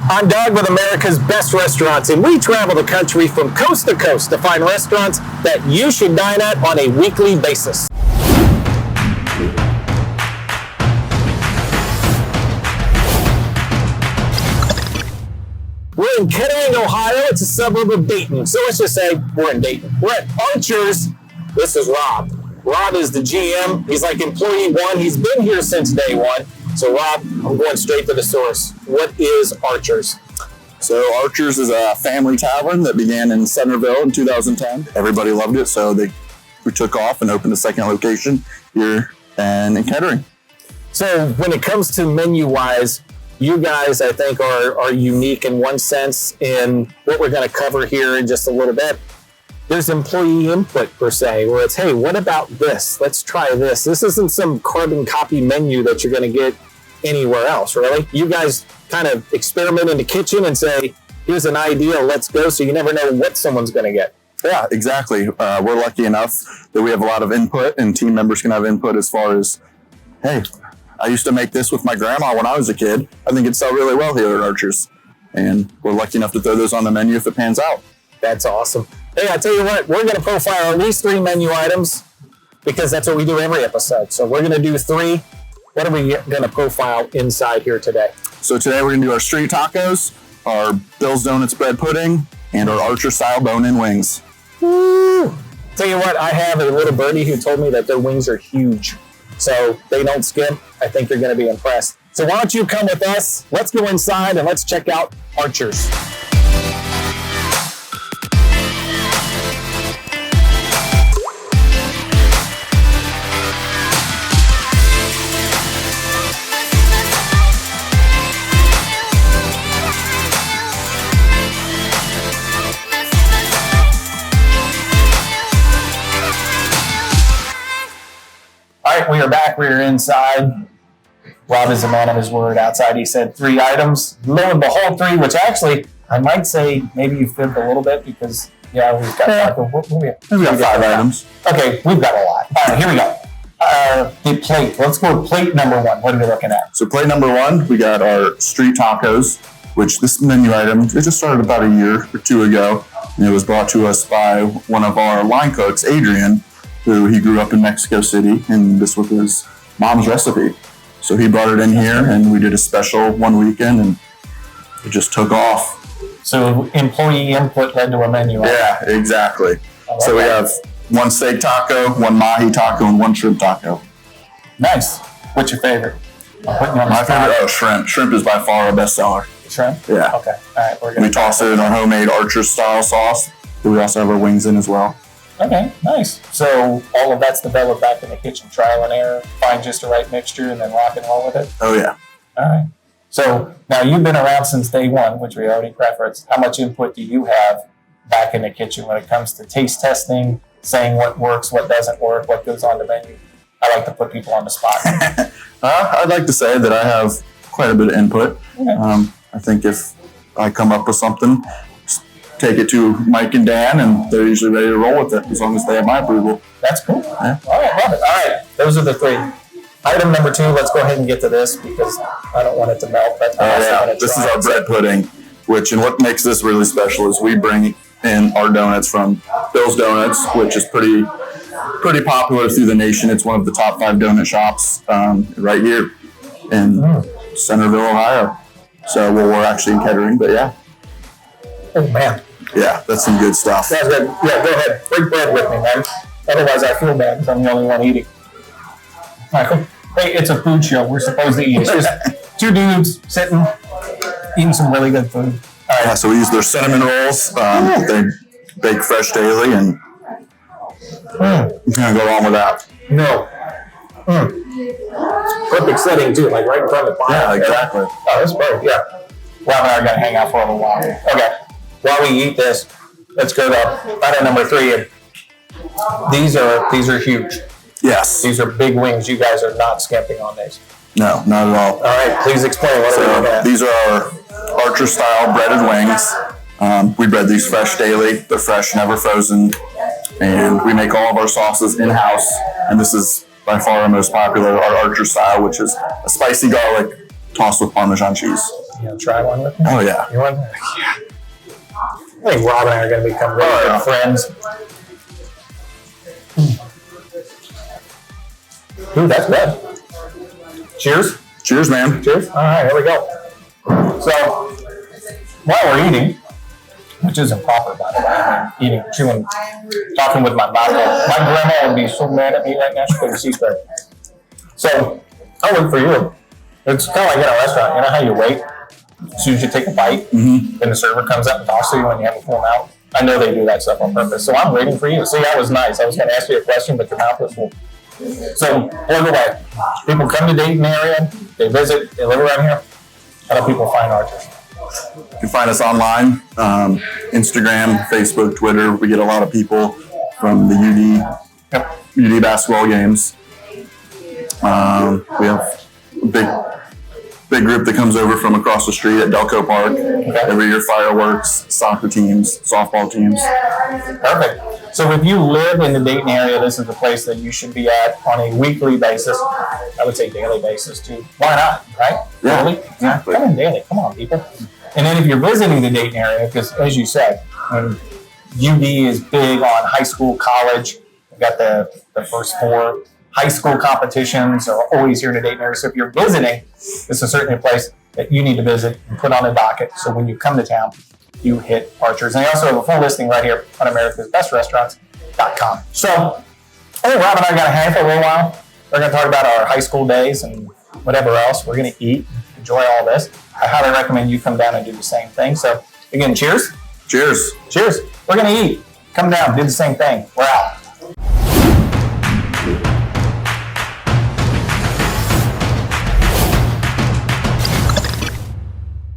I'm Doug with America's Best Restaurants, and we travel the country from coast to coast to find restaurants that you should dine at on a weekly basis. We're in Kettering, Ohio. It's a suburb of Dayton. So let's just say we're in Dayton. We're at Archer's. This is Rob. Rob is the GM. He's like employee one. He's been here since day one. So Rob, I'm going straight to the source. What is Archer's? So Archer's is a family tavern that began in Centerville in 2010. Everybody loved it, so we took off and opened a second location here in Kettering. So when it comes to menu-wise, you guys, I think, are unique in one sense in what we're going to cover here in just a little bit. There's employee input, per se, where it's, hey, what about this? Let's try this. This isn't some carbon copy menu that you're going to get anywhere else, really. You guys kind of experiment in the kitchen and say, here's an idea, let's go, so you never know what someone's going to get. Yeah, exactly. We're lucky enough that we have a lot of input, and team members can have input as far as, hey, I used to make this with my grandma when I was a kid. I think it'd sell really well here at Archer's. And we're lucky enough to throw those on the menu if it pans out. That's awesome. Hey, I tell you what, we're going to profile at least 3 menu items because that's what we do every episode. So we're going to do 3. What are we going to profile inside here today? So today we're going to do our street tacos, our Bill's Donuts bread pudding, and our Archer style bone-in wings. Woo! Tell you what, I have a little birdie who told me that their wings are huge. So they don't skimp. I think you're going to be impressed. So why don't you come with us? Let's go inside and let's check out Archer's. All right, we are back. We are inside. Rob is a man of his word. Outside, he said 3 items. Lo and behold, 3, which actually, I might say maybe you fibbed a little bit because, yeah, we've got, we got 5 items. Okay, we've got a lot. All right, here we go. The plate. Let's go with plate number 1. What are we looking at? So plate number 1, we got our street tacos, which this menu item, it just started about a year or 2 ago. And it was brought to us by one of our line cooks, Adrian, who he grew up in Mexico City, and this was his mom's recipe. So he brought it in here, and we did a special one weekend, and it just took off. So employee input led to a menu. Yeah, exactly. So we have 1 steak taco, 1 mahi taco, and 1 shrimp taco. Nice. What's your favorite? My favorite, shrimp. Shrimp is by far our best seller. Shrimp? Yeah. Okay. All right. We toss it in our homemade Archer style sauce, but we also have our wings in as well. Okay, nice. So all of that's developed back in the kitchen, trial and error, find just the right mixture, and then rock and roll with it? Oh, yeah. All right. So now you've been around since day one, which we already referenced. How much input do you have back in the kitchen when it comes to taste testing, saying what works, what doesn't work, what goes on the menu? I like to put people on the spot. I'd like to say that I have quite a bit of input. Okay. I think if I come up with something, take it to Mike and Dan, and they're usually ready to roll with it as long as they have my approval. That's cool. Yeah. All right, love it. All right, those are the 3. Item number 2, let's go ahead and get to this because I don't want it to melt. But this is our bread pudding, and what makes this really special is we bring in our donuts from Bill's Donuts, which is pretty popular through the nation. It's one of the top 5 donut shops right here in Centerville, Ohio. So we're actually in Kettering, but yeah. Oh, man. Yeah, that's some good stuff. That's good. Yeah, go ahead. Break bread with me, man. Otherwise, I feel bad because I'm the only one eating. All right, cool. Hey, it's a food show. We're supposed to eat. It's just 2 dudes sitting, eating some really good food. All right. Yeah, so we use their cinnamon rolls. They bake fresh daily, and you can't go wrong with that. No. Perfect setting, too, like right in front of the fire. Yeah, exactly. Oh, that's perfect, yeah. Rob and I are going to hang out for a little while. Okay. While we eat this, let's go to item number 3. And these are huge. Yes. These are big wings. You guys are not skimping on these. No, not at all. All right, please explain what are we looking at. These are our Archer style breaded wings. We bread these fresh daily. They're fresh, never frozen. And we make all of our sauces in-house. And this is by far our most popular, our Archer style, which is a spicy garlic tossed with Parmesan cheese. You gonna try one with me? Oh yeah. You want? Yeah. I think Rob and I are going to become really good friends. Ooh, that's good. Cheers. Cheers, man. Cheers. All right, here we go. So, while we're eating, which isn't proper, by the way, I'm eating, chewing, talking with my mouth. My grandma would be so mad at me right now. She couldn't see straight. So, I'll wait for you. It's kind of like in a restaurant. You know how you wait? As soon as you take a bite, and the server comes up and talks to you when you have a full mouth. I know they do that stuff on purpose. So I'm waiting for you. See, that was nice. I was going to ask you a question, but your mouth was full. So, plug away. People come to Dayton area, they visit, they live around here. How do people find Archers? You can find us online, Instagram, Facebook, Twitter. We get a lot of people from the UD basketball games. We have a big group that comes over from across the street at Delco Park. Every year, fireworks, soccer teams, softball teams. Perfect. So if you live in the Dayton area, this is the place that you should be at on a weekly basis. I would say daily basis too. Why not, right? Yeah, daily? exactly. Come in daily. Come on, people. And then if you're visiting the Dayton area, because as you said, UD is big on high school, college. We've got the first 4 high school competitions are always here in the Dayton area. So if you're visiting, this is certainly a place that you need to visit and put on a docket. So when you come to town, you hit Archers. And they also have a full listing right here on americasbestrestaurants.com. So I think Rob and I got to hang for a little while. We're going to talk about our high school days and whatever else. We're going to eat, enjoy all this. I highly recommend you come down and do the same thing. So again, cheers. Cheers. Cheers. We're going to eat. Come down, do the same thing. We're out.